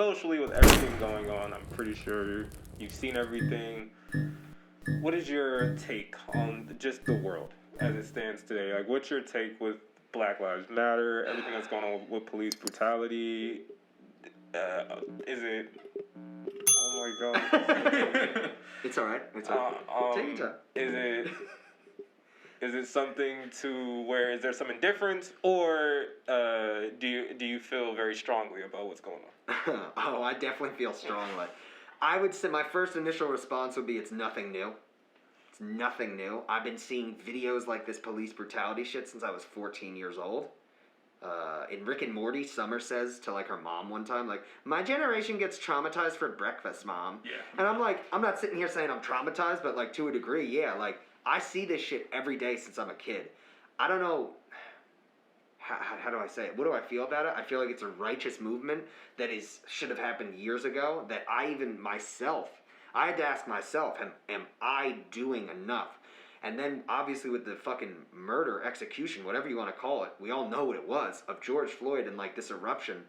socially with everything going on, I'm pretty sure you've seen everything. What is your take on just the world as it stands today? Like, what's your take with Black Lives Matter, everything that's going on with police brutality? Is it... Oh my God. It's alright. It's alright. Take your time. Is it something to where is there some indifference, or do you feel very strongly about what's going on? Oh, I definitely feel strongly. I would say my first initial response would be it's nothing new. It's nothing new. I've been seeing videos like this police brutality shit since I was 14 years old. In Rick and Morty, Summer says to like her mom one time, like, my generation gets traumatized for breakfast, Mom. Yeah. And I'm like, I'm not sitting here saying I'm traumatized, but like to a degree, yeah. Like, I see this shit every day since I'm a kid. I don't know, how do I say it? What do I feel about it? I feel like it's a righteous movement that should have happened years ago, that I had to ask myself, am I doing enough? And then, obviously, with the fucking murder, execution, whatever you want to call it, we all know what it was, of George Floyd and, like, this eruption.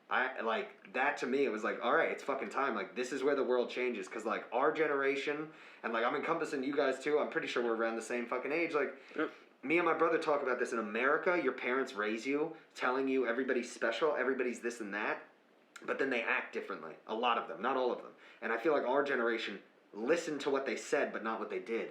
That to me, it was like, all right, it's fucking time. Like, this is where the world changes. Because, like, our generation, and, like, I'm encompassing you guys, too. I'm pretty sure we're around the same fucking age. Like, yep. Me and my brother talk about this. In America, your parents raise you, telling you everybody's special, everybody's this and that. But then they act differently. A lot of them, not all of them. And I feel like our generation listened to what they said, but not what they did.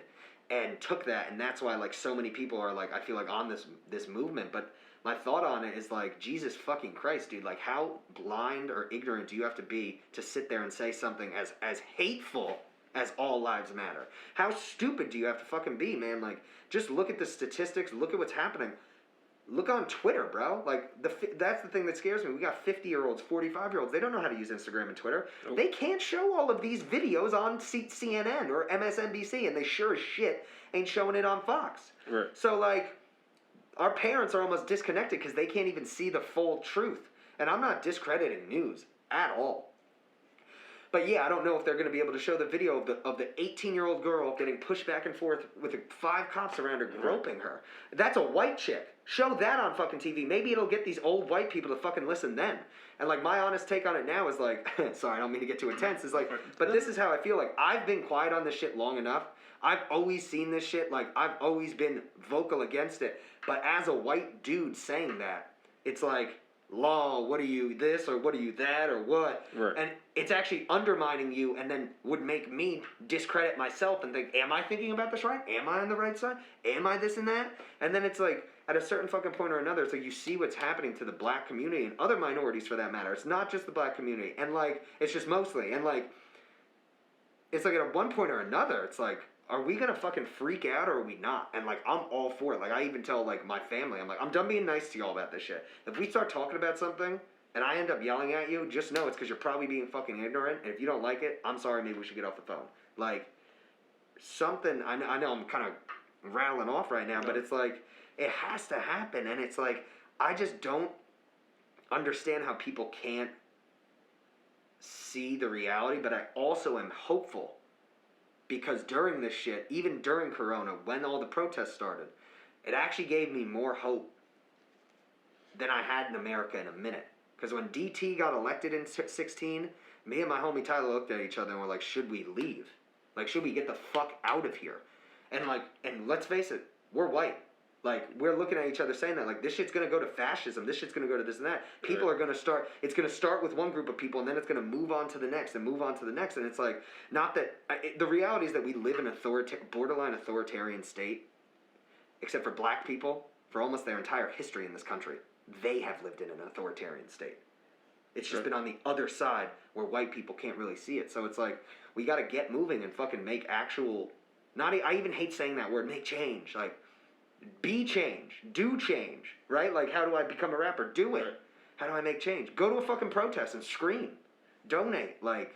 And took that, and that's why, like, so many people are, like, I feel like on this movement. But my thought on it is, like, Jesus fucking Christ, dude. Like, how blind or ignorant do you have to be to sit there and say something as hateful as all lives matter? How stupid do you have to fucking be, man? Like, just look at the statistics. Look at what's happening. Look on Twitter, bro. Like, that's the thing that scares me. We got 50-year-olds, 45-year-olds. They don't know how to use Instagram and Twitter. Nope. They can't show all of these videos on CNN or MSNBC, and they sure as shit ain't showing it on Fox. Right. So, like, our parents are almost disconnected because they can't even see the full truth. And I'm not discrediting news at all. But yeah, I don't know if they're going to be able to show the video of the 18-year-old girl getting pushed back and forth with 5 cops around her, groping her. That's a white chick. Show that on fucking TV. Maybe it'll get these old white people to fucking listen then. And, like, my honest take on it now is, like, sorry, I don't mean to get too intense. Is like, but this is how I feel. Like, I've been quiet on this shit long enough. I've always seen this shit. Like, I've always been vocal against it. But as a white dude saying that, it's like, law, what are you this or what are you that or what? Right. And it's actually undermining you, and then would make me discredit myself and think, am I thinking about this right? Am I on the right side? Am I this and that? And then it's like, at a certain fucking point or another, it's like you see what's happening to the black community and other minorities for that matter. It's not just the black community. And, like, it's just mostly. And, like, it's like at one point or another, it's like, are we going to fucking freak out or are we not? And, like, I'm all for it. Like, I even tell, like, my family, I'm like, I'm done being nice to y'all about this shit. If we start talking about something and I end up yelling at you, just know it's because you're probably being fucking ignorant. And if you don't like it, I'm sorry, maybe we should get off the phone. Like, something, I know I'm kind of rattling off right now, but it's like, it has to happen. And it's like, I just don't understand how people can't see the reality, but I also am hopeful. Because during this shit, even during Corona, when all the protests started, it actually gave me more hope than I had in America in a minute. Because when DT got elected in 16, me and my homie Tyler looked at each other and were like, should we leave? Like, should we get the fuck out of here? And, like, and let's face it, we're white. Like, we're looking at each other saying that, like, this shit's going to go to fascism, this shit's going to go to this and that. People are going to start, it's going to start with one group of people, and then it's going to move on to the next, and move on to the next, and it's like, not that, the reality is that we live in a borderline authoritarian state, except for black people, for almost their entire history in this country. They have lived in an authoritarian state. It's just been on the other side, where white people can't really see it. So it's like, we got to get moving and fucking make actual, I even hate saying that word, make change, like, be change, do change, right? Like, how do I become a rapper? Do it. How do I make change? Go to a fucking protest and scream. Donate, like.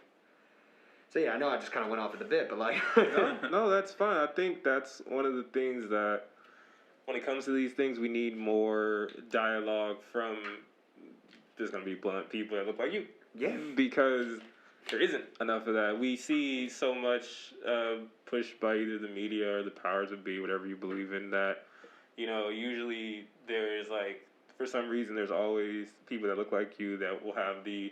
So yeah, I know I just kind of went off at the bit, but like. no, that's fine. I think that's one of the things that, when it comes to these things, we need more dialogue from, there's going to be blunt people that look like you. Yeah. Because there isn't enough of that. We see so much pushed by either the media or the powers that be, whatever you believe in, that, you know, usually there's, like, for some reason, there's always people that look like you that will have the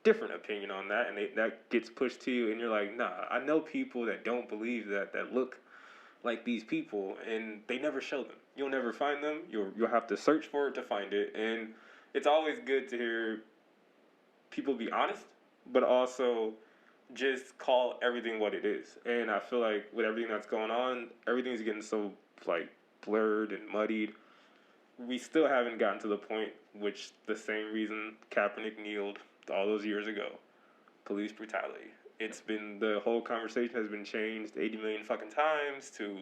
different opinion on that, and that gets pushed to you, and you're like, nah, I know people that don't believe that look like these people, and they never show them. You'll never find them. You'll have to search for it to find it, and it's always good to hear people be honest, but also just call everything what it is. And I feel like with everything that's going on, everything's getting so like blurred and muddied. We still haven't gotten to the point which the same reason Kaepernick kneeled all those years ago. Police brutality. It's been, the whole conversation has been changed 80 million fucking times to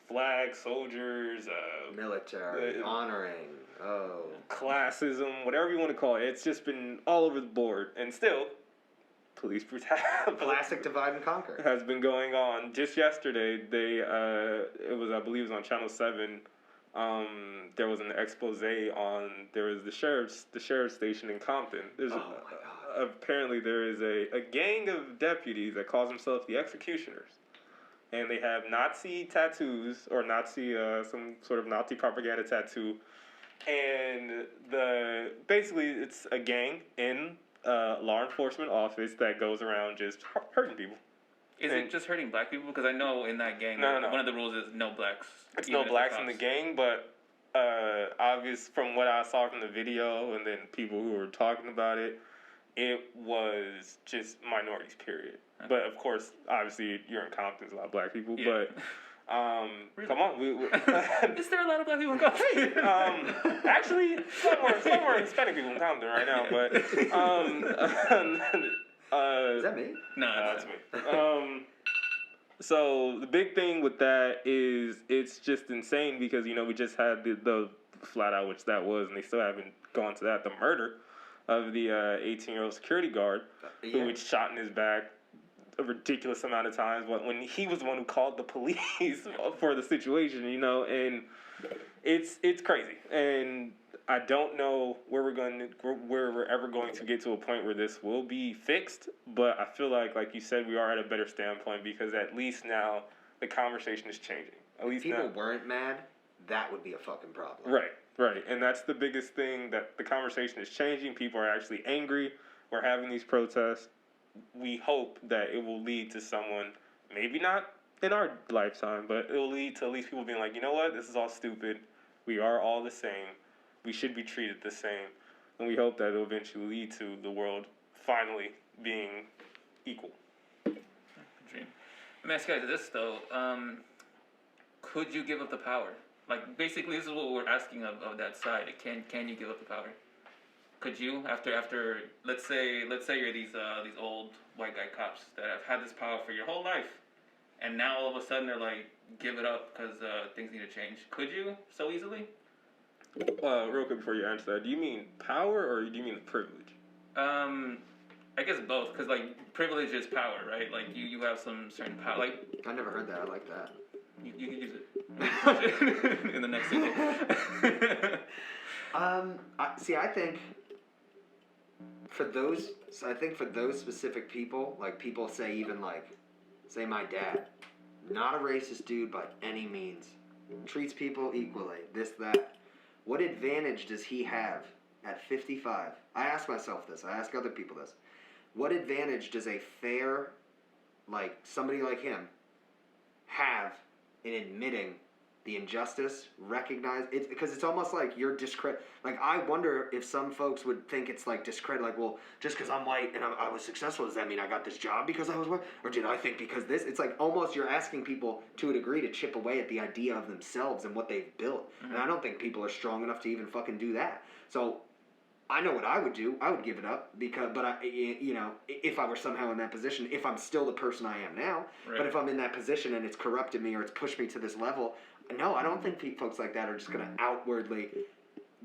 flag soldiers, military, honoring, classism, whatever you want to call it. It's just been all over the board. And still, police brutality. Classic divide and conquer. Has been going on. Just yesterday, it was, I believe it was on Channel 7, there was an expose on, there was the sheriff's station in Compton. Oh my God. Apparently there is a gang of deputies that calls themselves the Executioners. And they have Nazi tattoos, or Nazi, some sort of Nazi propaganda tattoo. And basically it's a gang in law enforcement office that goes around just hurting people. Is it just hurting black people? Because I know in that gang, no. one of the rules is no blacks. It's no blacks in the gang, but obvious from what I saw from the video and then people who were talking about it, it was just minorities, period. Okay. But of course, obviously, you're in Compton, there's a lot of black people, but really? Come on. Is there a lot of black people in Compton? Actually, somewhere Hispanic people in Compton right now, but is that me? No, that's me. So the big thing with that is it's just insane because, you know, we just had the flat out, which that was, and they still haven't gone to that, the murder of the 18-year-old security guard who was shot in his back a ridiculous amount of times when he was the one who called the police for the situation, you know, and it's crazy. And I don't know where we're ever going to get to a point where this will be fixed, but I feel like you said, we are at a better standpoint because at least now the conversation is changing. At least people weren't mad, that would be a fucking problem. Right. And that's the biggest thing, that the conversation is changing. People are actually angry. We're having these protests. We hope that it will lead to someone, maybe not in our lifetime, but it will lead to at least people being like, you know what, this is all stupid. We are all the same. We should be treated the same. And we hope that it will eventually lead to the world finally being equal. Dream. Let me ask you guys this, though. Could you give up the power? Like, basically, this is what we're asking of that side. Can you give up the power? Could you, after let's say you're these old white guy cops that have had this power for your whole life, and now all of a sudden they're like, give it up because things need to change. Could you so easily? Real quick before you answer that, do you mean power or do you mean privilege? I guess both, because like privilege is power, right? Like you have some certain power. Like I never heard that. I like that. You can use it in the next sequel. I think for those specific people, like people say, even like, say my dad, not a racist dude by any means, treats people equally, this, that. What advantage does he have at 55? I ask myself this, I ask other people this. What advantage does a fair, like somebody like him, have in admitting the injustice, recognize it, because it's almost like you're discredit. Like, I wonder if some folks would think it's like discredit, like, well, just because I'm white and I was successful, does that mean I got this job because I was white? Or did I think because this? It's like almost you're asking people to a degree to chip away at the idea of themselves and what they've built. Mm-hmm. And I don't think people are strong enough to even fucking do that. So I know what I would do. I would give it up if I were somehow in that position, if I'm still the person I am now. Right. But if I'm in that position and it's corrupted me or it's pushed me to this level, no, I don't think folks like that are just going to outwardly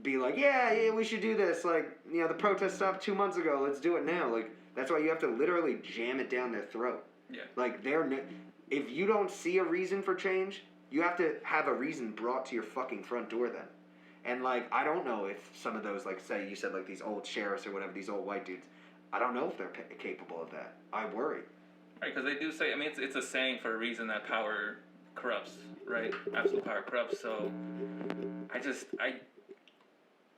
be like, yeah, we should do this. Like, you know, the protest stopped 2 months ago. Let's do it now. Like, that's why you have to literally jam it down their throat. Yeah. Like, if you don't see a reason for change, you have to have a reason brought to your fucking front door then. And, like, I don't know if some of those, like, say you said, like, these old sheriffs or whatever, these old white dudes, I don't know if they're capable of that. I worry. Right, because they do say, I mean, it's a saying for a reason that power corrupts, right? Absolute power corrupts. So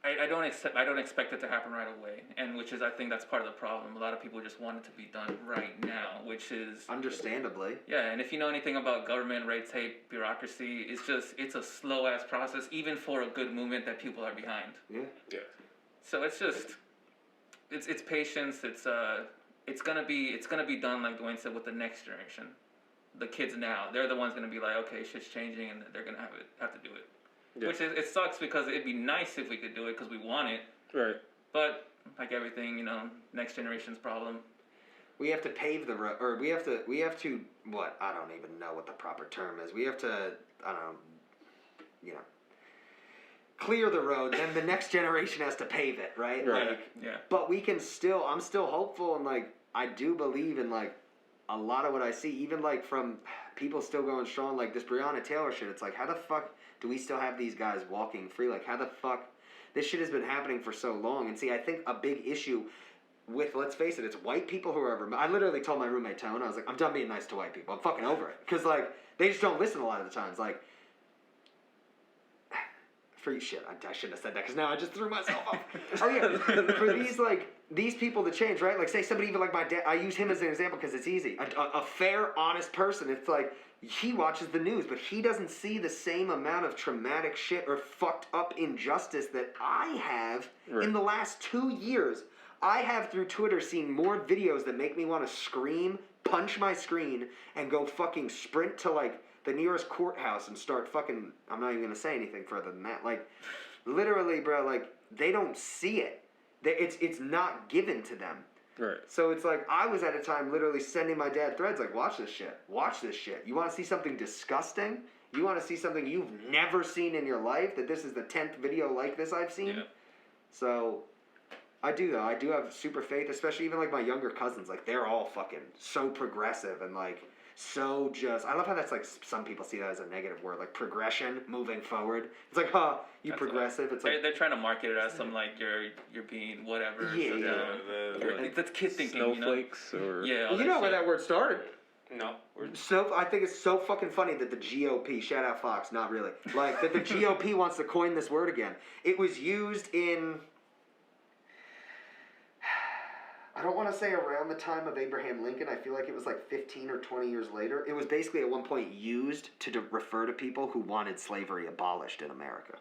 I don't expect it to happen right away, and which is I think that's part of the problem. A lot of people just want it to be done right now, which is understandably. yeah. And if you know anything about government, red tape, bureaucracy, it's a slow ass process, even for a good movement that people are behind. Yeah. Yeah. So it's patience. It's gonna be done like Dwayne said with the next generation, the kids now. They're the ones gonna be like, okay, shit's changing, and they're gonna have to do it. Yeah. Which is, it sucks because it'd be nice if we could do it because we want it. Right. But like everything, next generation's problem. We have to pave the road, or we have to what? I don't even know what the proper term is. We have to, I don't know, clear the road. Then the next generation has to pave it, right? Right. Like, Yeah. but I'm still hopeful, and like I do believe in like a lot of what I see, even like from people still going strong, like this Breonna Taylor shit. It's like, how the fuck do we still have these guys walking free? Like, how the fuck? This shit has been happening for so long. And see, I think a big issue with, let's face it, it's white people who are ever... I literally told my roommate, Tone, I was like, I'm done being nice to white people. I'm fucking over it. Because, like, they just don't listen a lot of the times. Like, for shit, I shouldn't have said that because now I just threw myself off. Oh, yeah. For these, like, these people to change, right? Like, say somebody even like my dad, I use him as an example because it's easy. A fair, honest person, it's like, he watches the news, but he doesn't see the same amount of traumatic shit or fucked up injustice that I have in the last 2 years. I have, through Twitter, seen more videos that make me want to scream, punch my screen, and go fucking sprint to, like, the nearest courthouse and start fucking... I'm not even going to say anything further than that. Like, literally, bro, like, they don't see it. It's not given to them. Right. So it's like, I was at a time literally sending my dad threads like, watch this shit. Watch this shit. You want to see something disgusting? You want to see something you've never seen in your life? That this is the 10th video like this I've seen? Yeah. So, I do though. I do have super faith, especially even like my younger cousins. Like, they're all fucking so progressive and like, so just... I love how that's like, some people see that as a negative word. Like, progression, moving forward. It's like, huh, you that's progressive. It's like... They're trying to market it as some like, you're being whatever. Yeah, that's kid thinking, snowflakes or... Yeah. You know where that word started? No. I think it's so fucking funny that the GOP, shout out Fox, not really, like that the GOP wants to coin this word again. It was used in, I don't want to say around the time of Abraham Lincoln. I feel like it was like 15 or 20 years later. It was basically at one point used to refer to people who wanted slavery abolished in America.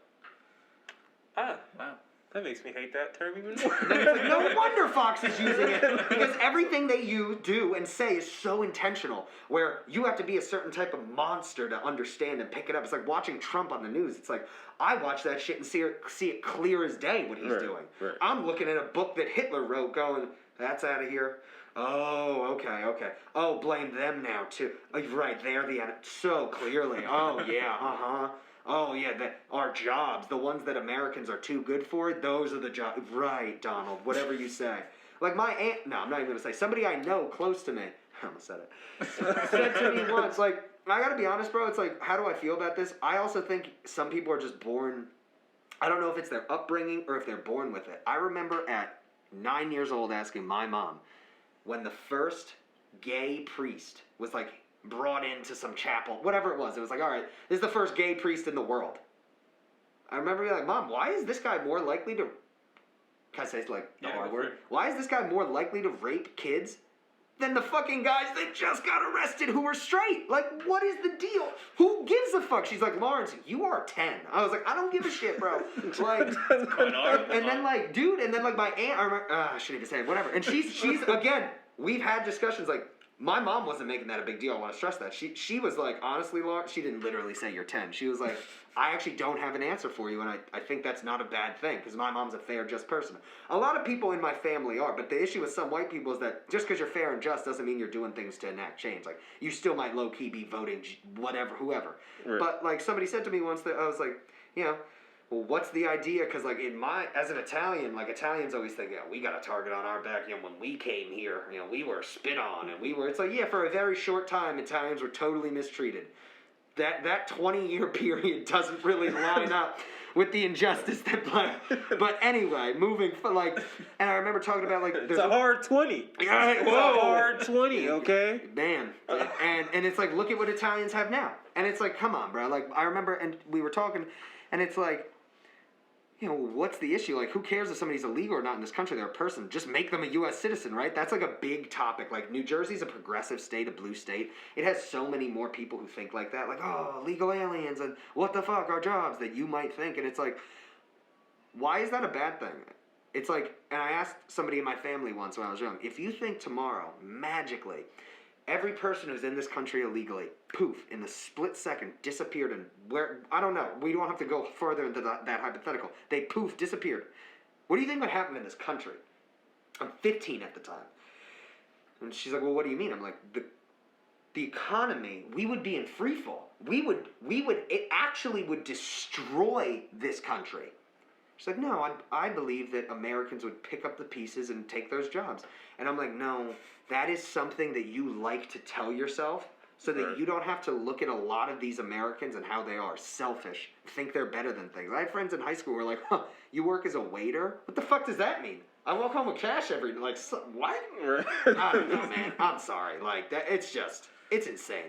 Ah, wow. That makes me hate that term even more. No wonder Fox is using it, because everything they do and say is so intentional, where you have to be a certain type of monster to understand and pick it up. It's like watching Trump on the news. It's like, I watch that shit and see it clear as day what he's doing. Right. I'm looking at a book that Hitler wrote going, that's out of here. Oh, okay. Oh, blame them now, too. Oh, right, they're the enemy. So clearly. Oh, yeah, uh-huh. Oh, yeah, our jobs, the ones that Americans are too good for, those are the jobs. Right, Donald, whatever you say. Like my aunt, no, I'm not even going to say, somebody I know close to me, I almost said it, said to me once, like, I got to be honest, bro, it's like, how do I feel about this? I also think some people are just born, I don't know if it's their upbringing or if they're born with it. I remember at 9 years old asking my mom when the first gay priest was like, brought into some chapel, whatever it was. It was like, all right, this is the first gay priest in the world. I remember being like, Mom, why is this guy more likely to... Can I say like the R word? Why is this guy more likely to rape kids than the fucking guys that just got arrested who were straight? Like, what is the deal? Who gives a fuck? She's like, Lawrence, you are 10. I was like, I don't give a shit, bro. Like, and then like, dude, and then like my aunt, I remember, I shouldn't even say it, whatever. And she's again, we've had discussions like, my mom wasn't making that a big deal. I want to stress that. She was like, honestly, Laura, she didn't literally say you're 10. She was like, I actually don't have an answer for you, and I think that's not a bad thing, because my mom's a fair, just person. A lot of people in my family are, but the issue with some white people is that just because you're fair and just doesn't mean you're doing things to enact change. Like, you still might low-key be voting whatever, whoever. Right. But, like, somebody said to me once that I was like, well, what's the idea? Because, like, as an Italian, like, Italians always think, we got a target on our back. When we came here, we were spit on, and it's like, yeah, for a very short time, Italians were totally mistreated. That 20-year period doesn't really line up with the injustice that, but anyway, and I remember talking about, like, it's a hard 20. Yeah, it's a hard 20, okay? Man, and it's like, look at what Italians have now. And it's like, come on, bro. Like, I remember, and we were talking, and it's like, what's the issue? Like, who cares if somebody's illegal or not in this country? They're a person. Just make them a U.S. citizen, right? That's like a big topic. Like, New Jersey's a progressive state, a blue state. It has so many more people who think like that. Like, oh, illegal aliens and what the fuck, our jobs, that you might think. And it's like, why is that a bad thing? It's like, and I asked somebody in my family once when I was young, if you think tomorrow, magically, every person who's in this country illegally, poof, in the split second, disappeared and where, I don't know, we don't have to go further into that hypothetical. They poof, disappeared. What do you think would happen in this country? I'm 15 at the time. And she's like, well, what do you mean? I'm like, the economy, we would be in free fall. It actually would destroy this country. She's like, no, I believe that Americans would pick up the pieces and take those jobs. And I'm like, no, that is something that you like to tell yourself so that you don't have to look at a lot of these Americans and how they are selfish, think they're better than things. I had friends in high school who were like, huh, you work as a waiter? What the fuck does that mean? I walk home with cash every day. Like, what? I don't know, man. I'm sorry. Like, that, it's insane.